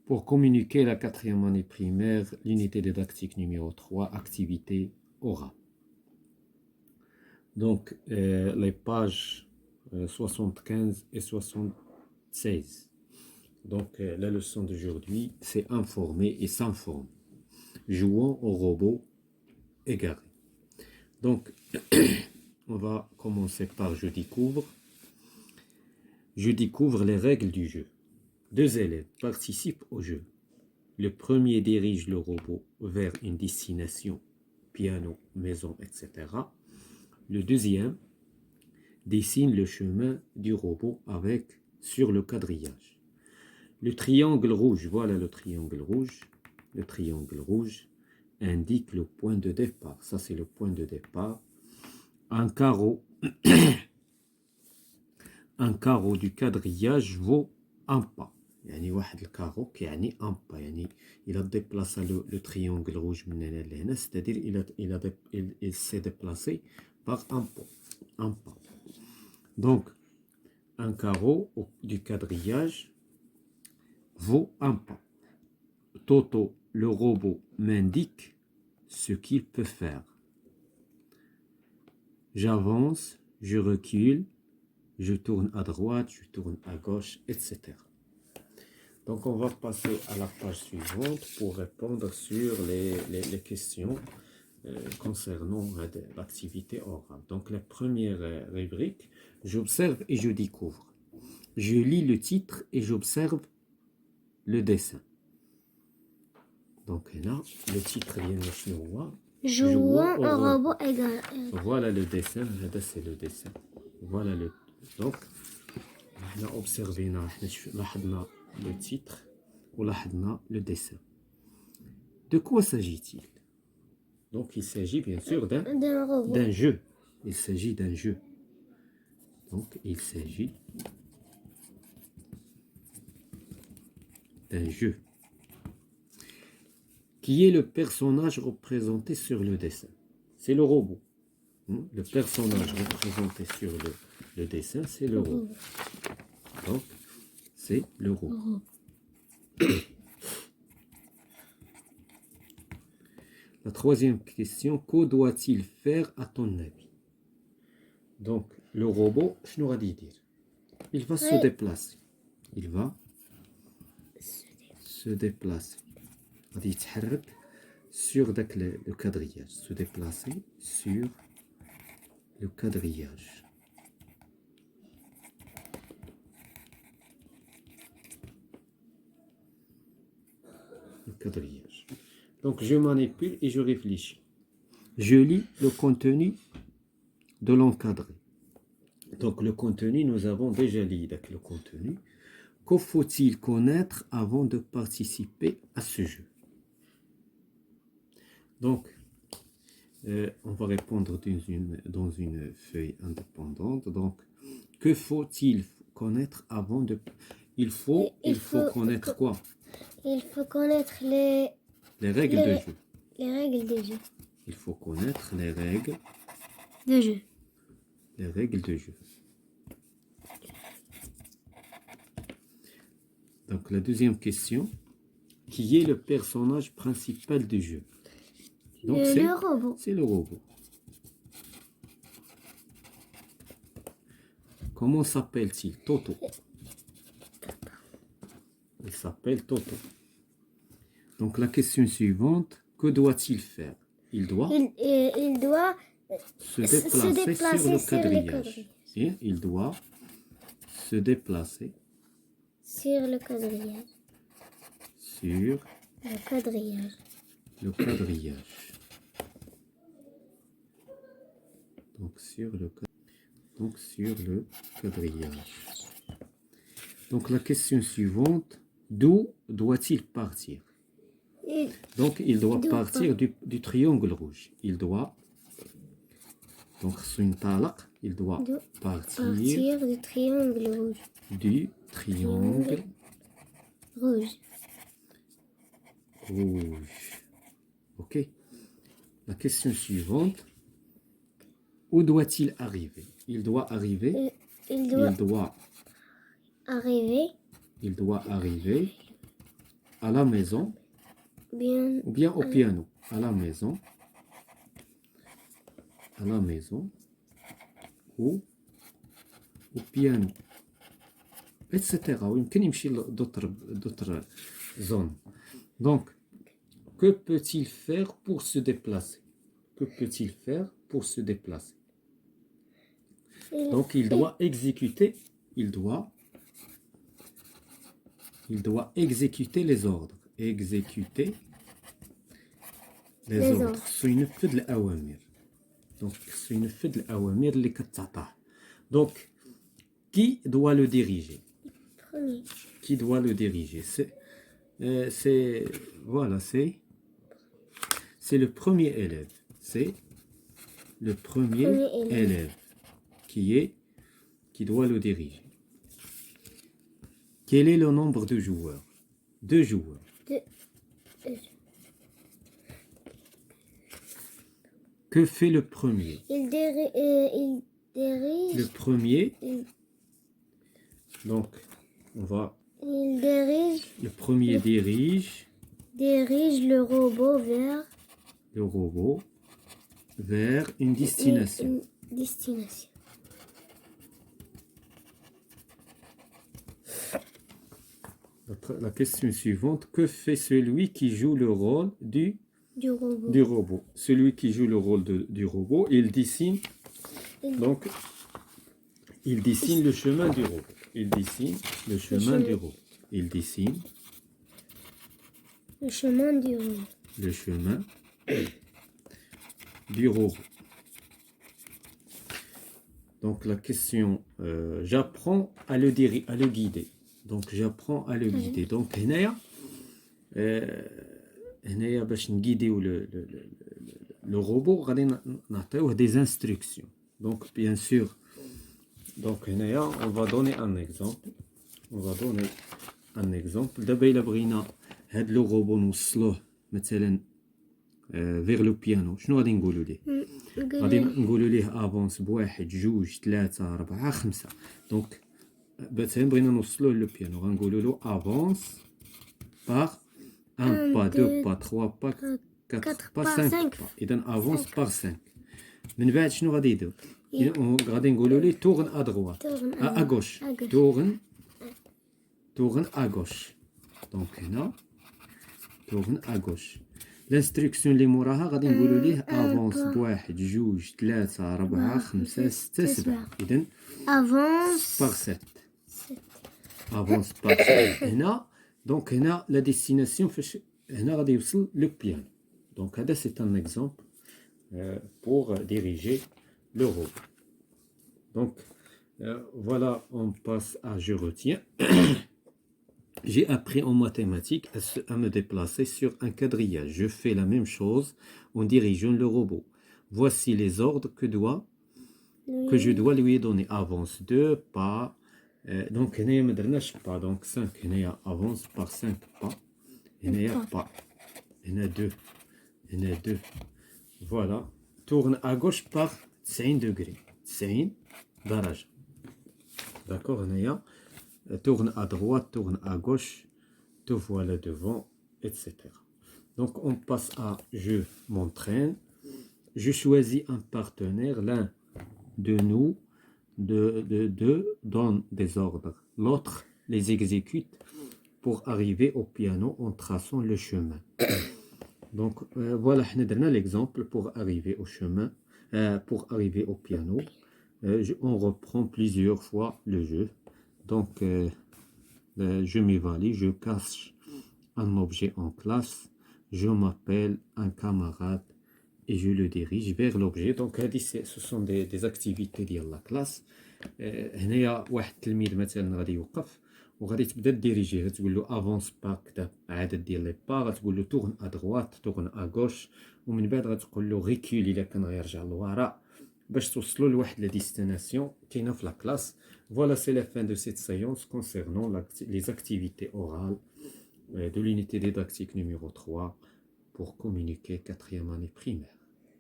Pour communiquer la quatrième année primaire, l'unité didactique numéro 3, activité orale. Donc, les pages 75 et 76. Donc, la leçon d'aujourd'hui, c'est informer et s'informer. Jouons au robot égaré. Donc, on va commencer par je découvre. Je découvre les règles du jeu. 2 élèves participent au jeu. Le premier dirige le robot vers une destination, piano, maison, etc. Le deuxième dessine le chemin du robot sur le quadrillage. Le triangle rouge, voilà le triangle rouge. Le triangle rouge indique le point de départ. Ça, c'est le point de départ. Un carreau du quadrillage vaut un pas. يعني واحد الكارو كيعني ان با يعني il déplace le triangle rouge من هنا لهنا c'est-à-dire il s'est déplacé par un pas. Donc un carreau du quadrillage vaut un pas. Toto, le robot, m'indique ce qu'il peut faire. J'avance, je recule, je tourne à droite, je tourne à gauche, etc. Donc, on va passer à la page suivante pour répondre sur les questions concernant l'activité orale. Donc, la première rubrique, j'observe et je découvre. Je lis le titre et j'observe le dessin. Donc, là, le titre vient de Chinois. Jouons au robot égaré. Voilà le dessin, c'est le dessin. Voilà le. Donc, on a observé le titre ou le dessin. De quoi s'agit-il? Donc, il s'agit bien sûr d'un jeu. Il s'agit d'un jeu. Donc, il s'agit d'un jeu. Qui est le personnage représenté sur le dessin? C'est le robot. Le personnage représenté sur le dessin, c'est le robot. Donc, c'est le robot. La troisième question, que doit-il faire à ton avis? Donc, le robot, je n'aurais dit dire. Il va se déplacer. Il va se déplacer. Il يتحرك sur le quadrillage. Se déplacer sur le quadrillage. Le quadrillage. Donc, je manipule et je réfléchis. Je lis le contenu de l'encadré. Donc, le contenu, nous avons déjà lu le contenu. Que faut-il connaître avant de participer à ce jeu? Donc, on va répondre dans une feuille indépendante. Donc, que faut-il connaître avant de... Il faut connaître quoi? Il faut connaître les règles de jeu. Les règles de jeu. Il faut connaître les règles de jeu. Les règles de jeu. Donc, la deuxième question. Qui est le personnage principal du jeu? Donc, le robot. C'est le robot. Comment s'appelle-t-il? Toto. Il s'appelle Toto. Donc, la question suivante. Que doit-il faire? Il doit se déplacer sur le quadrillage. Et il doit se déplacer sur le quadrillage. Sur le quadrillage. Le quadrillage. Donc sur le quadrillage. Donc la question suivante, d'où doit-il partir? Donc il doit partir du triangle rouge. Il doit il doit partir du triangle rouge. Du triangle rouge. Ok. La question suivante. Où doit-il arriver? Il doit arriver. Il doit arriver à la maison Bien. ou bien au piano. À la maison ou au piano, etc. ويمكن يمشي d'autres zones. Donc, que peut-il faire pour se déplacer? Que peut-il faire pour se déplacer? Donc, il doit exécuter, il doit exécuter les ordres. Exécuter les ordres. سينفذ الأوامر. Donc, سينفذ الأوامر اللي كتعطاه. Donc, qui doit le diriger? Premier. Qui doit le diriger? Voilà, c'est le premier élève. C'est le premier élève qui doit le diriger. Quel est le nombre de joueurs? 2 joueurs. Que fait le premier? Il dirige. Le premier. Donc, on va. Il dirige. Le premier dirige le robot vers une destination. Une destination. La question suivante, que fait celui qui joue le rôle du robot? Celui qui joue le rôle du robot, il dessine le chemin du robot. Il dessine le chemin du robot. Il dessine le chemin du robot. Le chemin du robot. Donc la question, j'apprends à le guider. Donc j'apprends à le guider. Donc هنايا باش نغيديو le robot غادي نعطيوه des instructions. Donc bien sûr, donc هنايا on va donner un exemple. دابا إلا بغينا هاد لو روبو نوصلوه مثلا vers le piano, شنو غادي نقولوا ليه؟ غادي نقولوا ليه افونس بواحد جوج ثلاثة أربعة خمسة. دونك مثلا بغينا نوصلوه لو بيانو غنقولوا له افونس par 1 pas 2 pas 3 pas 4 pas 5 pas. إذا افونس par 5. من بعد شنو غادي يدير؟ غادي نقولوا ليه tourne à droite à gauche. tourne à gauche. دونك هنا tourne à gauche. الانستركسيون اللي موراها غادي نقولوا ليه افونس بواحد جوج ثلاثة أربعة خمسة ستة سبعة. إذا افونس par 7. افونس par 7. هنا دونك هنا لا ديستيناسيون فاش هنا غادي يوصل لو بيانو. دونك هذا سي ان اكزومبل pour diriger le robot. Donc voilà, on passe à je retiens. J'ai appris en mathématiques à me déplacer sur un quadrillage. Je fais la même chose en dirigeant le robot. Voici les ordres que je dois lui donner. Avance 2 pas. Donc, هنايا ما درناش pas. Donc 5. هنايا avance par 5 pas. هنايا pas. هنا 2. هنا 2. Voilà. Tourne à gauche par 90 degrés. 90 درجة. D'accord, هنايا. Tourne à droite, tourne à gauche, te voilà devant, etc. Donc on passe à je m'entraîne. Je choisis un partenaire. L'un de nous donne des ordres. L'autre les exécute pour arriver au piano en traçant le chemin. Donc voilà, on a l'exemple pour arriver au chemin, pour arriver au piano. On reprend plusieurs fois le jeu. Donc, je m'évalue, je cache un objet en classe, je m'appelle un camarade et je le dirige vers l'objet. Donc, ce sont des activités de la classe. هنا واحد التلميذ مثلا غادي يوقف وغادي تبدا ديريجيه، تقول له افونس با كذا عدد ديال لي با، غتقول له تورن ا دروات تورن ا غوش، ومن بعد غتقول له ريكول الا كان غيرجع للوراء باش توصلوا لواحد لا ديستيناسيون كاينه في لا كلاس. Voilà, c'est la fin de cette séance concernant les activités orales de l'unité didactique numéro 3 pour communiquer 4e année primaire.